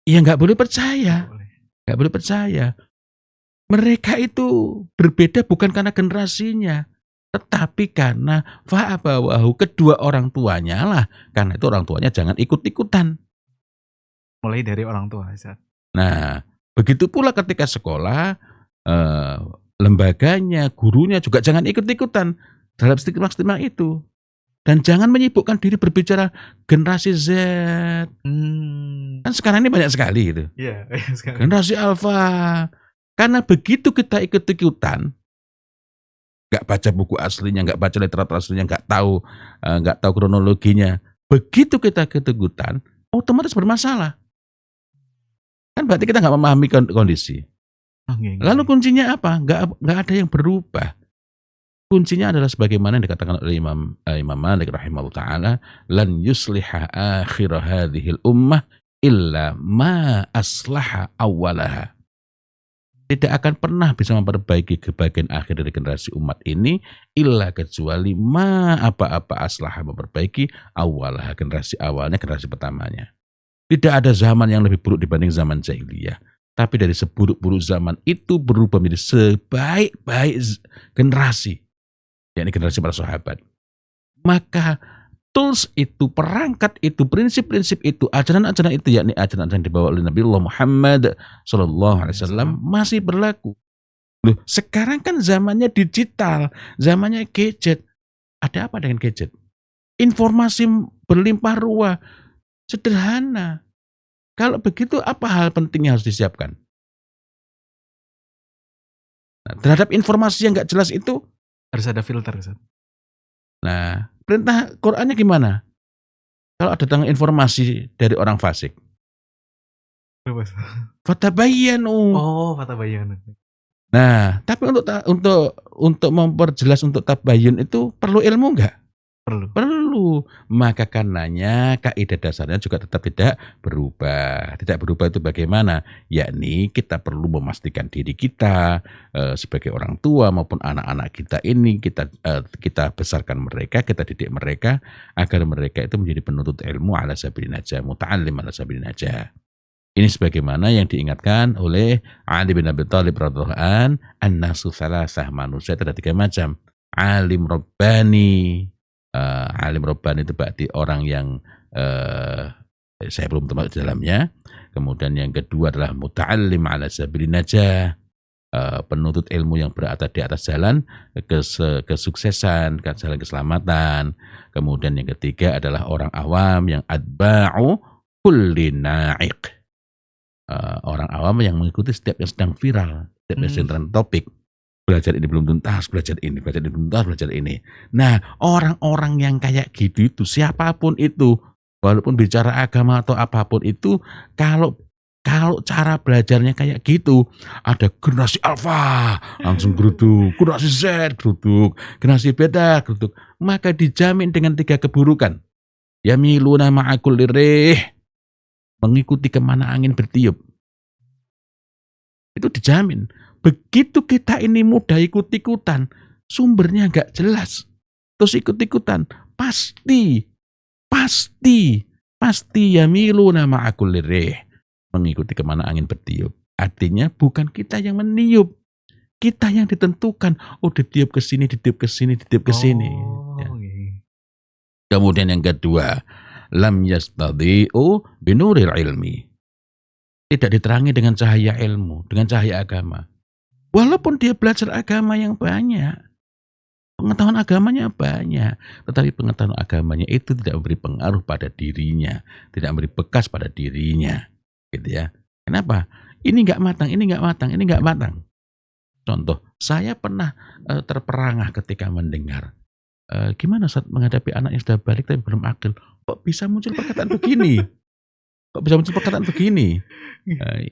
Ya nggak boleh percaya. Nggak boleh percaya. Mereka itu berbeda bukan karena generasinya, tetapi karena fa'abawahu, kedua orang tuanya lah. Karena itu orang tuanya jangan ikut-ikutan. Mulai dari orang tua, Ustaz. Nah, begitu pula ketika sekolah, lembaganya, gurunya juga jangan ikut-ikutan dalam stigma-stigma itu. Dan jangan menyibukkan diri berbicara generasi Z. Kan sekarang ini banyak sekali gitu. Iya, sekali. Generasi Alpha. Karena begitu kita ikut-ikutan, nggak baca buku aslinya, nggak baca literatur aslinya, nggak tahu kronologinya, begitu kita ikut-ikutan, otomatis bermasalah. Kan berarti kita nggak memahami kondisi. Lalu kuncinya apa? Nggak ada yang berubah. Kuncinya adalah sebagaimana yang dikatakan oleh Imam Malik rahimahullah ta'ala, lan yusliha akhir hadhil ummah illa ma aslaha awalaha. Tidak akan pernah bisa memperbaiki kebahagiaan akhir dari generasi umat ini illa kecuali apa-apa aslaha, memperbaiki awalah, generasi awalnya, generasi pertamanya. Tidak ada zaman yang lebih buruk dibanding zaman jahiliyah. Tapi dari seburuk-buruk zaman itu berubah menjadi sebaik-baik generasi, yakni generasi para sahabat. Maka tools itu, perangkat itu, prinsip-prinsip itu, ajaran-ajaran itu, yakni ajaran-ajaran yang dibawa oleh Nabi Allah Muhammad SAW masih berlaku. Loh, sekarang kan zamannya digital, zamannya gadget. Ada apa dengan gadget? Informasi berlimpah ruah, sederhana. Kalau begitu apa hal penting yang harus disiapkan? Nah, terhadap informasi yang nggak jelas itu harus ada filter, Ustaz. Nah, perintah Qur'annya gimana? Kalau ada datang informasi dari orang fasik, fatabayyanu. Oh, fatabayyanu. Nah, tapi untuk memperjelas, untuk tabayyun itu perlu ilmu enggak? Perlu. Maka karenanya kaidah dasarnya juga tetap tidak berubah. Tidak berubah itu bagaimana? Yakni kita perlu memastikan diri kita sebagai orang tua maupun anak-anak kita ini, kita besarkan mereka, kita didik mereka agar mereka itu menjadi penuntut ilmu ala sabilin najah, muta'allim ala sabilin najah. Ini sebagaimana yang diingatkan oleh Ali bin Abi Thalib radhiyallahu an, an-nasu salasah, manusia ada 3 macam. Alim Rabbani. Alim Rabbani itu berarti orang yang saya belum tahu di dalamnya. Kemudian yang kedua adalah muta'allim ala sabilin najah, penuntut ilmu yang berada di atas jalan kesuksesan, jalan keselamatan. Kemudian yang ketiga adalah orang awam yang adba'u kulli na'iq, orang awam yang mengikuti setiap yang sedang viral, setiap yang sedang topik. Belajar ini belum tuntas, belajar ini belum tuntas, belajar ini. Nah, orang-orang yang kayak gitu itu, siapapun itu, walaupun bicara agama atau apapun itu, kalau cara belajarnya kayak gitu, ada generasi alfa langsung geruduk, generasi Z geruduk, generasi beta geruduk, maka dijamin dengan 3 keburukan. Yamiluna ma'akul lirih, mengikuti kemana angin bertiup. Itu dijamin. Begitu kita ini mudah ikut-ikutan, sumbernya nggak jelas, terus ikut-ikutan, pasti yamiluna ma'akul lirih, mengikuti kemana angin bertiup. Artinya bukan kita yang meniup, kita yang ditentukan. Oh, ditiup ke sini, ditiup ke sini, ditiup ke sini. Ya. Kemudian yang kedua, lam yastadhi'u binuril ilmi. Tidak diterangi dengan cahaya ilmu, dengan cahaya agama. Walaupun dia belajar agama yang banyak, pengetahuan agamanya banyak, tetapi pengetahuan agamanya itu tidak memberi pengaruh pada dirinya, tidak memberi bekas pada dirinya, gitu ya. Kenapa? Ini nggak matang, ini nggak matang, ini nggak matang. Contoh, saya pernah terperangah ketika mendengar, gimana saat menghadapi anak yang sudah balik tapi belum akil, kok bisa muncul perkataan begini? Kok bisa muncul perkataan begini?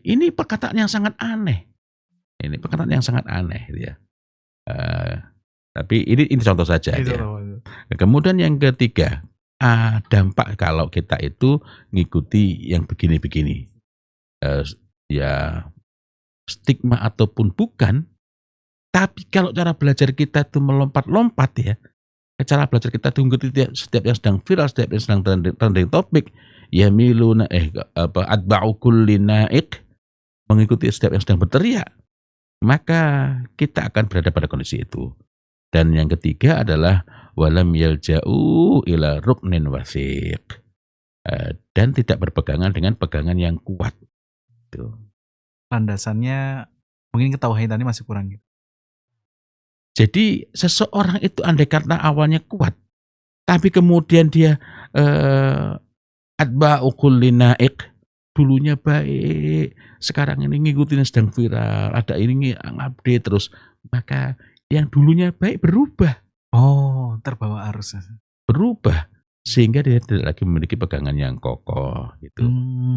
Ini perkataan yang sangat aneh. Ini perkataan yang sangat aneh, gitu ya. Tapi ini contoh saja. Ya. Kemudian yang ketiga, dampak kalau kita itu ngikuti yang begini-begini. Ya stigma ataupun bukan, tapi kalau cara belajar kita itu melompat-lompat ya, cara belajar kita itu mengikuti setiap yang sedang viral, setiap yang sedang trending topik, ya miluna atba'u kulli naik, mengikuti setiap yang sedang berteriak, maka kita akan berada pada kondisi itu. Dan yang ketiga adalah walam yalja'u ila ruknin wasiq, dan tidak berpegangan dengan pegangan yang kuat. Tuh. Landasannya mungkin ketauhidannya masih kurang gitu. Jadi seseorang itu andai kata awalnya kuat, tapi kemudian dia atba'u kulli naik, dulunya baik, sekarang ini ngikutin yang sedang viral, ada ini update terus, maka yang dulunya baik berubah. Oh, terbawa arus. Berubah sehingga dia tidak lagi memiliki pegangan yang kokoh gitu.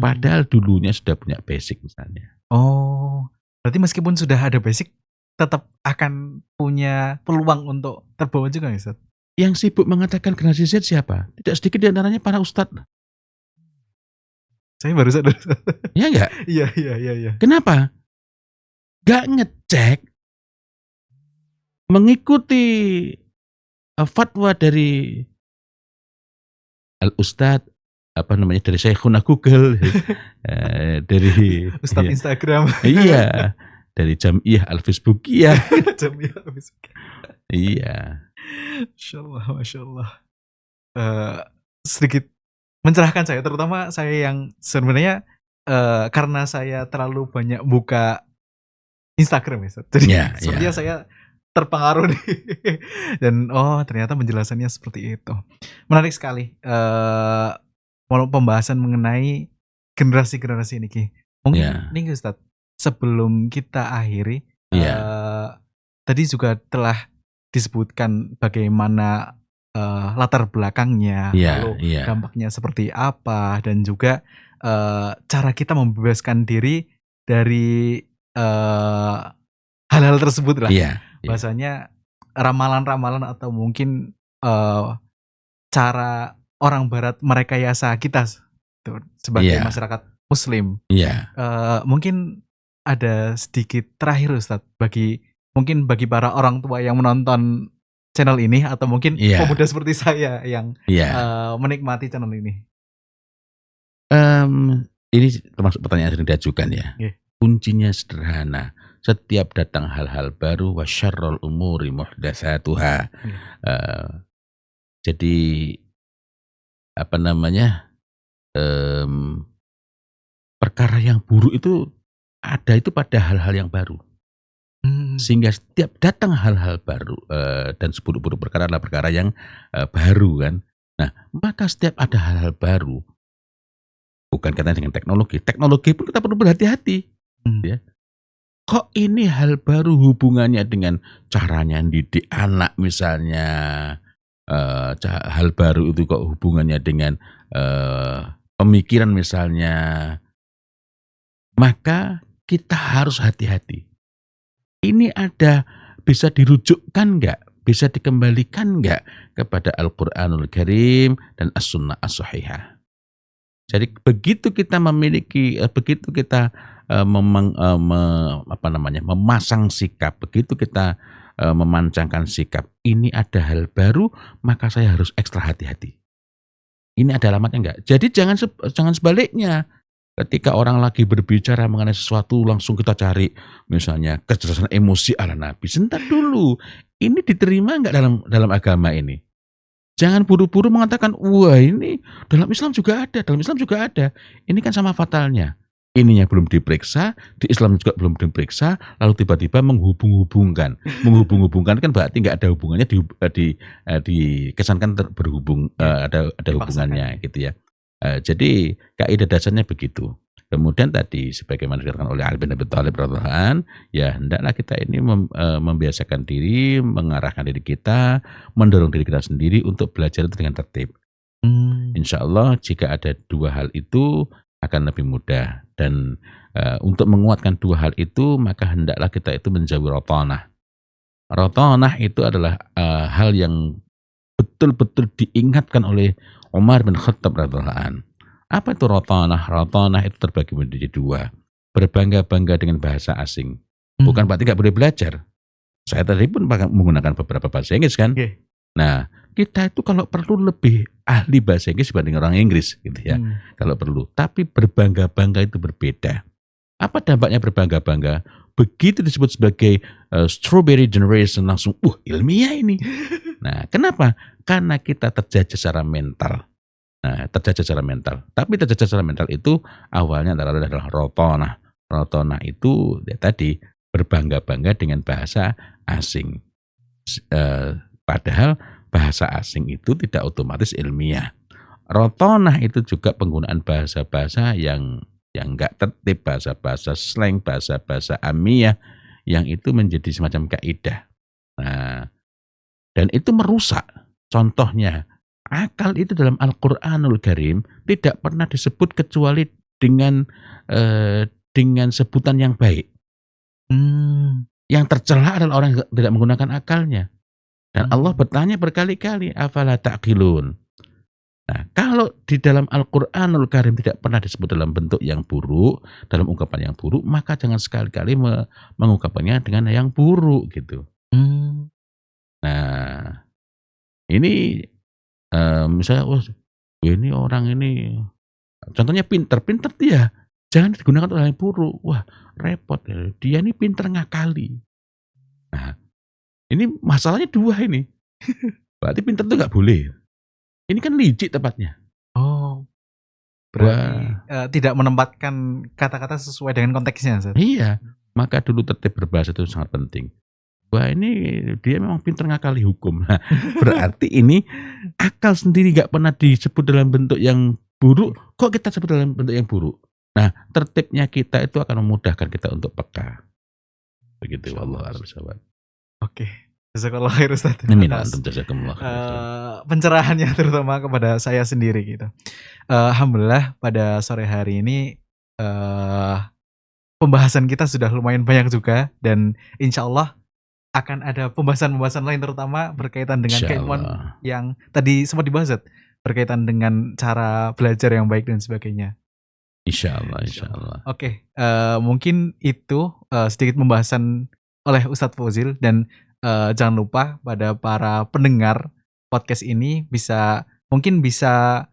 Padahal dulunya sudah punya basic misalnya. Oh, berarti meskipun sudah ada basic tetap akan punya peluang untuk terbawa juga ya, Ustaz? Yang sibuk mengatakan generasi Z siapa? Tidak sedikit di antaranya para ustadz. Saya baru sadar. Iya enggak? Iya. Kenapa? Gak ngecek, mengikuti fatwa dari al-ustadz, dari Syekhuna Google, dari Ustadz Instagram. Iya, dari Jam'iyah Al-Facebookiyah. Jam'iyah Al-Facebookiyah. Iya. Masya Allah. Sedikit mencerahkan saya, terutama saya yang sebenarnya karena saya terlalu banyak buka Instagram ya, jadi sebenarnya saya terpengaruh nih. Dan ternyata penjelasannya seperti itu. Menarik sekali. Pembahasan mengenai generasi-generasi ini, Ki. Mungkin nih Ustaz, sebelum kita akhiri, tadi juga telah disebutkan bagaimana latar belakangnya, lalu dampaknya seperti apa, dan juga cara kita membebaskan diri dari hal-hal tersebut lah. Bahasanya ramalan-ramalan atau mungkin cara orang Barat merekayasa kita sebagai masyarakat Muslim. Mungkin ada sedikit terakhir Ustaz bagi para orang tua yang menonton channel ini atau mungkin pemuda seperti saya yang menikmati channel ini. Ini termasuk pertanyaan yang diajukan ya. Kuncinya sederhana. Setiap datang hal-hal baru, wa syarrul umuri muhdatsatuha. Jadi perkara yang buruk itu ada itu pada hal-hal yang baru. Sehingga setiap datang hal-hal baru, dan seburuk-buruk perkara adalah perkara yang baru kan. Nah, maka setiap ada hal-hal baru, bukan katanya dengan teknologi pun kita perlu berhati-hati. Ya. Kok ini hal baru hubungannya dengan caranya didik anak misalnya, hal baru itu kok hubungannya dengan pemikiran misalnya, maka kita harus hati-hati. Ini bisa dirujukkan enggak? Bisa dikembalikan enggak kepada Al-Quranul Karim dan As-Sunnah As-Sahihah? Jadi begitu kita memasang sikap, begitu kita memancangkan sikap, ini ada hal baru, maka saya harus ekstra hati-hati. Ini ada alamatnya enggak? Jadi jangan sebaliknya. Ketika orang lagi berbicara mengenai sesuatu, langsung kita cari misalnya kecerdasan emosi ala Nabi. Sebentar dulu, ini diterima enggak dalam agama ini? Jangan buru-buru mengatakan, wah ini dalam Islam juga ada. Ini kan sama fatalnya. ininya belum diperiksa, di Islam juga belum diperiksa, lalu tiba-tiba menghubung-hubungkan. Menghubung-hubungkan kan berarti nggak ada hubungannya dikesankan berhubung, Iya, ada dipaksakan hubungannya ya. gitu ya. Jadi kaidah dasarnya begitu. Kemudian tadi sebagaimana dikatakan oleh Ali bin Abi Thalib radhiyallahu an, ya hendaklah kita ini membiasakan diri, mengarahkan diri kita, mendorong diri kita sendiri untuk belajar itu dengan tertib. Mmm. Insya Allah jika ada dua hal itu akan lebih mudah dan untuk menguatkan dua hal itu maka hendaklah kita itu menjauhi rotanah. Rotanah itu adalah hal yang betul-betul diingatkan oleh Umar bin Khattab radhiyallahu an. Apa itu rotanah? Rotanah itu terbagi menjadi dua. Berbangga-bangga dengan bahasa asing. Bukan Mmm. berarti nggak boleh belajar. Saya tadi pun menggunakan beberapa bahasa Inggris kan. Oke. Nah, kita itu kalau perlu lebih ahli bahasa Inggris dibanding orang Inggris gitu ya, Mmm. kalau perlu. Tapi berbangga-bangga itu berbeda. Apa dampaknya berbangga-bangga? Begitu disebut sebagai strawberry generation langsung, ilmiah ini. Nah, kenapa? Karena kita terjajah secara mental. Nah, terjajah secara mental. Tapi terjajah secara mental itu awalnya adalah rotonah. Rotonah itu ya tadi berbangga-bangga dengan bahasa asing. Padahal bahasa asing itu tidak otomatis ilmiah. Rotonah itu juga penggunaan bahasa-bahasa yang enggak tertib, bahasa-bahasa slang, bahasa-bahasa amiyah yang itu menjadi semacam kaidah. Nah, dan itu merusak. Contohnya, akal itu dalam Al-Qur'anul Karim tidak pernah disebut kecuali dengan dengan sebutan yang baik. Mmm. Yang tercela adalah orang yang tidak menggunakan akalnya. Dan Allah Mmm. bertanya berkali-kali, "Afala ta'qilun?" Nah, kalau di dalam Al-Qur'anul Karim tidak pernah disebut dalam bentuk yang buruk, dalam ungkapan yang buruk, maka jangan sekali-kali mengungkapkannya dengan yang buruk gitu. Mmm. Nah, ini misalnya, ini orang ini contohnya pinter, pinter dia jangan digunakan untuk hal yang buruk. Wah, repot ya, dia ini pinter ngakali. Nah, ini masalahnya dua ini. Berarti pinter itu nggak boleh. Ini kan licik tepatnya. Oh, berarti, Wah, tidak menempatkan kata-kata sesuai dengan konteksnya, Ustaz? iya. Maka dulu tertib berbahasa itu sangat penting. Wah, ini dia memang pinter ngakali hukum. Nah, berarti ini akal sendiri nggak pernah disebut dalam bentuk yang buruk, kok kita sebut dalam bentuk yang buruk? Nah, tertibnya kita itu akan memudahkan kita untuk peka. Begitu, wallahu Masyaallah. a'lam bishawab. Oke, jazakallahu khair Ustaz Amin wa atas, antum jazakumullah khairan. pencerahannya terutama kepada saya sendiri gitu. Alhamdulillah pada sore hari ini, eee, pembahasan kita sudah lumayan banyak juga dan insyaallah akan ada pembahasan-pembahasan lain terutama berkaitan dengan keilmuan Insyaallah. yang tadi sempat dibahas Ustaz, berkaitan dengan cara belajar yang baik dan sebagainya. Insyaallah Insyaallah. insyaallah. Oke, mungkin itu, sedikit pembahasan oleh Ustadz Fauzil dan, jangan lupa pada para pendengar podcast ini mungkin bisa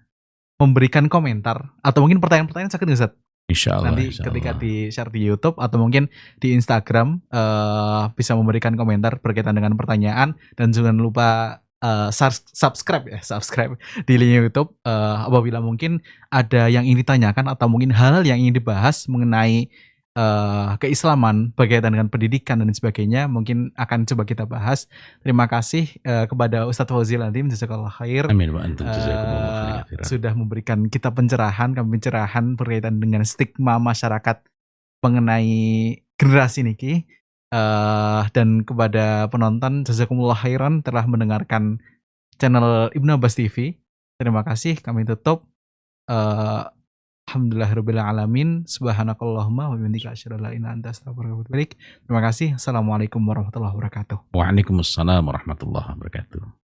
memberikan komentar atau mungkin pertanyaan-pertanyaan sakit nggak Ustadz? Insyaallah Nanti ketika insyaallah. di-share di YouTube atau mungkin di Instagram, bisa memberikan komentar berkaitan dengan pertanyaan dan jangan lupa, subscribe di link YouTube, apabila mungkin ada yang ingin ditanyakan atau mungkin hal-hal yang ingin dibahas mengenai, keislaman berkaitan dengan pendidikan dan sebagainya mungkin akan coba kita bahas. Terima kasih, kepada Ustadz Fauzil Alim, jazakallahu khair, Amin wa antum jazakumullah khairan. sudah memberikan kita pencerahan berkaitan dengan stigma masyarakat mengenai generasi niki, dan kepada penonton jazakumullah khairan telah mendengarkan channel Ibnu Abbas TV. Terima kasih, kami tutup, eee, alhamdulillahirabbil alamin, subhanakallahumma wa bihamdika asyhadu an la ilaha illa anta astaghfiruka wa atubu ilaik. Terima kasih. Assalamualaikum warahmatullahi wabarakatuh. Waalaikumsalam warahmatullahi wabarakatuh.